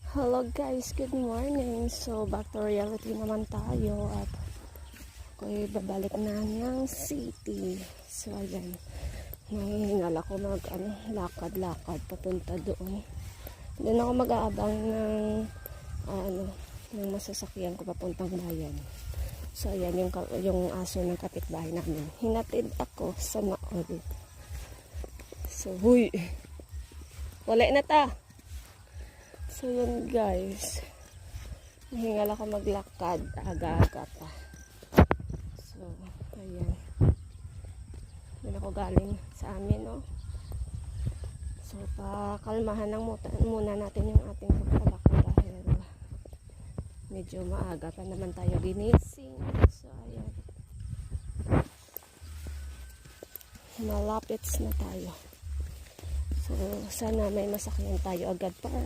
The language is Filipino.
Hello guys, good morning. So back to reality naman tayo at ako'y babalik na ng city. So ayan, nahihingal ako lakad-lakad papunta doon. Doon ako mag-aabang ng masasakyan ko papuntang bayan. So ayan yung aso ng kapitbahay namin. Hinatid ako sa Maol. So huy, wala na ta. So yun guys, nahingal ako maglakad, aga-aga pa. So ayan, yun ako galing sa amin, no? So pakalmahan lang muna natin yung ating paglalakad dahil medyo maaga pa naman tayo ginising. So ayan, malapit na tayo. So sana may masakyan tayo agad para